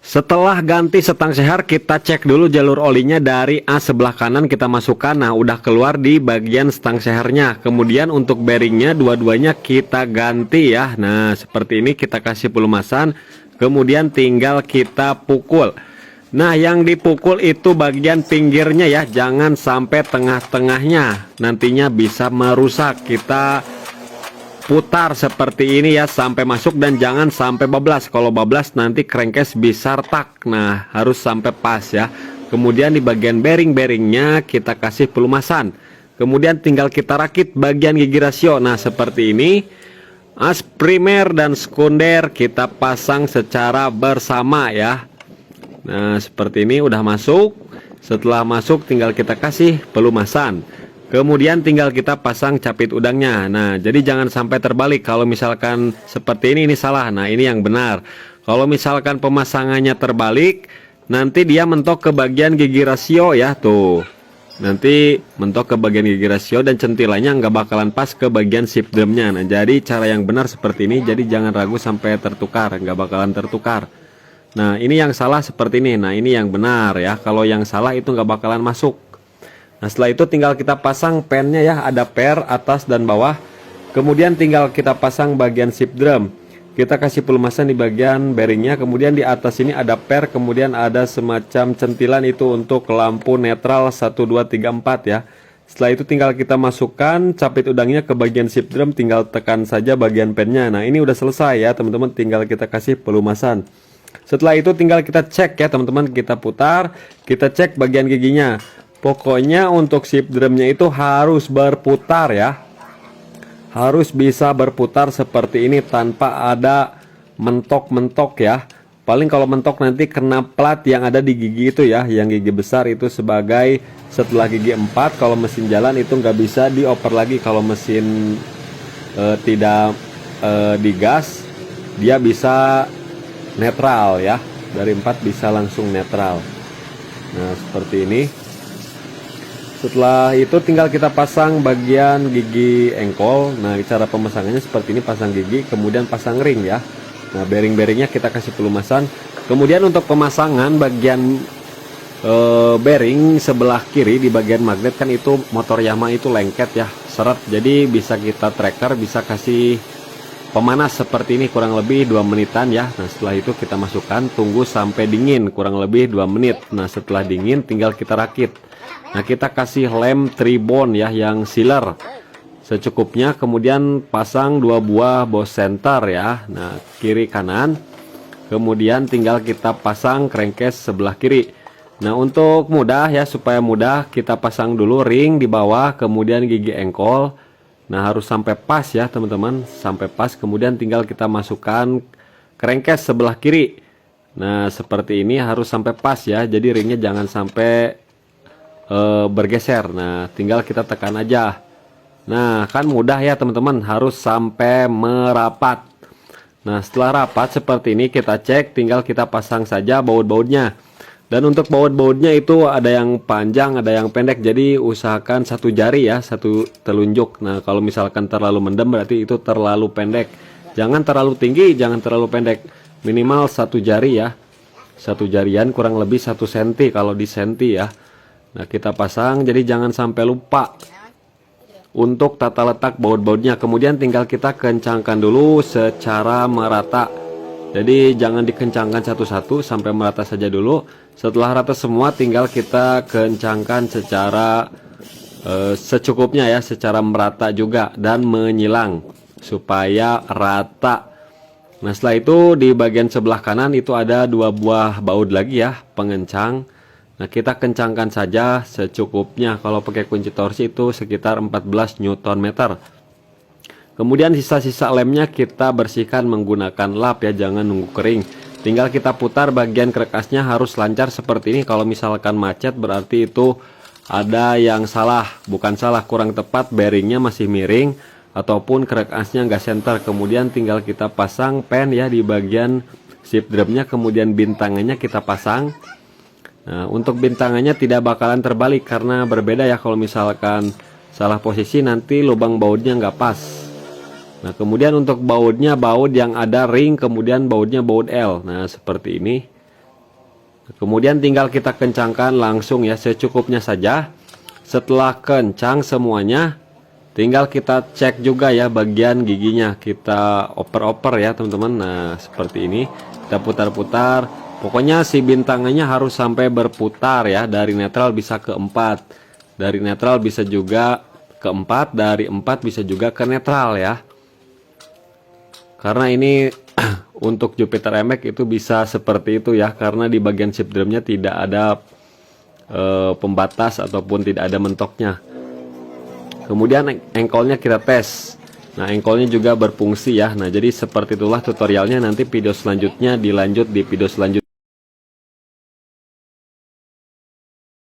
Setelah ganti setang seher, kita cek dulu jalur olinya dari as sebelah kanan kita masukkan. Nah, udah keluar di bagian setang sehernya. Kemudian untuk bearingnya dua-duanya kita ganti ya. Nah, seperti ini kita kasih pelumasan. Kemudian tinggal kita pukul. Nah, yang dipukul itu bagian pinggirnya ya, jangan sampai tengah-tengahnya. Nantinya bisa merusak. Kita putar seperti ini ya sampai masuk dan jangan sampai bablas. Kalau bablas nanti crankcase bisa retak. Nah, harus sampai pas ya. Kemudian di bagian bearing-bearingnya kita kasih pelumasan. Kemudian tinggal kita rakit bagian gigi rasio. Nah, seperti ini. As primer dan sekunder kita pasang secara bersama ya. Nah, seperti ini udah masuk. Setelah masuk tinggal kita kasih pelumasan. Kemudian tinggal kita pasang capit udangnya. Nah, jadi jangan sampai terbalik. Kalau misalkan seperti ini salah. Nah, ini yang benar. Kalau misalkan pemasangannya terbalik, nanti dia mentok ke bagian gigi rasio ya, tuh. Nanti mentok ke bagian gigi rasio dan centilanya nggak bakalan pas ke bagian sip drumnya. Nah, jadi cara yang benar seperti ini. Jadi jangan ragu sampai tertukar, nggak bakalan tertukar. Nah, ini yang salah seperti ini. Nah, ini yang benar ya. Kalau yang salah itu nggak bakalan masuk. Nah, setelah itu tinggal kita pasang pennya ya, ada per atas dan bawah. Kemudian tinggal kita pasang bagian sip drum. Kita kasih pelumasan di bagian bearingnya. Kemudian di atas ini ada per, kemudian ada semacam centilan itu untuk lampu netral 1 2 3 4 ya. Setelah itu tinggal kita masukkan capit udangnya ke bagian sip drum, tinggal tekan saja bagian pennya. Nah, ini udah selesai ya, teman-teman, tinggal kita kasih pelumasan. Setelah itu tinggal kita cek ya, teman-teman, kita putar, kita cek bagian giginya. Pokoknya untuk sip drumnya itu harus berputar ya. Harus bisa berputar seperti ini tanpa ada mentok-mentok ya. Paling kalau mentok nanti kena plat yang ada di gigi itu ya. Yang gigi besar itu sebagai setelah gigi 4. Kalau mesin jalan itu nggak bisa dioper lagi. Kalau mesin tidak digas, dia bisa netral ya. Dari 4 bisa langsung netral. Nah, seperti ini. Setelah itu tinggal kita pasang bagian gigi engkol. Nah, cara pemasangannya seperti ini, pasang gigi kemudian pasang ring ya. Nah, bearing-bearingnya kita kasih pelumasan. Kemudian untuk pemasangan bagian bearing sebelah kiri di bagian magnet, kan itu motor Yamaha itu lengket ya, seret. Jadi bisa kita tracker, bisa kasih pemanas seperti ini kurang lebih 2 menitan ya. Nah, setelah itu kita masukkan, tunggu sampai dingin kurang lebih 2 menit. Nah, setelah dingin tinggal kita rakit. Nah, kita kasih lem tribon ya, yang sealer secukupnya. Kemudian pasang 2 buah bos center ya. Nah, kiri kanan. Kemudian tinggal kita pasang crankcase sebelah kiri. Nah, untuk mudah ya, supaya mudah, kita pasang dulu ring di bawah, kemudian gigi engkol. Nah, harus sampai pas ya, teman-teman, sampai pas. Kemudian tinggal kita masukkan crankcase sebelah kiri. Nah, seperti ini harus sampai pas ya. Jadi ringnya jangan sampai bergeser. Nah, tinggal kita tekan aja. Nah, kan mudah ya, teman-teman, harus sampai merapat. Nah, setelah rapat seperti ini kita cek, tinggal kita pasang saja baut-bautnya. Dan untuk baut-bautnya itu ada yang panjang, ada yang pendek. Jadi usahakan 1 jari ya, 1 telunjuk. Nah, kalau misalkan terlalu mendem berarti itu terlalu pendek. Jangan terlalu tinggi, jangan terlalu pendek. Minimal 1 jari ya. 1 jarian kurang lebih 1 cm kalau di senti ya. Nah, kita pasang, jadi jangan sampai lupa untuk tata letak baut-bautnya. Kemudian tinggal kita kencangkan dulu secara merata. Jadi jangan dikencangkan satu-satu, sampai merata saja dulu. Setelah rata semua tinggal kita kencangkan secara secukupnya ya, secara merata juga dan menyilang supaya rata. Nah, setelah itu di bagian sebelah kanan itu ada 2 buah baut lagi ya, pengencang. Nah, kita kencangkan saja secukupnya. Kalau pakai kunci torsi itu sekitar 14 Nm. Kemudian sisa-sisa lemnya kita bersihkan menggunakan lap ya, jangan nunggu kering. Tinggal kita putar, bagian krekasnya harus lancar seperti ini. Kalau misalkan macet berarti itu ada yang salah, bukan salah, kurang tepat, bearingnya masih miring ataupun krekasnya nggak center. Kemudian tinggal kita pasang pen ya di bagian sip drumnya, kemudian bintangannya kita pasang. Nah, untuk bintangannya tidak bakalan terbalik karena berbeda ya. Kalau misalkan salah posisi nanti lubang bautnya nggak pas. Nah, kemudian untuk bautnya baut yang ada ring, kemudian bautnya baut L. Nah, seperti ini. Kemudian tinggal kita kencangkan langsung ya, secukupnya saja. Setelah kencang semuanya, tinggal kita cek juga ya bagian giginya. Kita oper-oper ya teman-teman. Nah seperti ini, kita putar-putar. Pokoknya si bintangannya harus sampai berputar ya. Dari netral bisa ke 4, dari netral bisa juga ke 4, dari 4 bisa juga ke netral ya. Karena ini untuk Jupiter MX itu bisa seperti itu ya, karena di bagian ship drumnya tidak ada pembatas ataupun tidak ada mentoknya. Kemudian engkolnya kita tes. Nah engkolnya juga berfungsi ya. Nah jadi seperti itulah tutorialnya, nanti video selanjutnya dilanjut di video selanjutnya.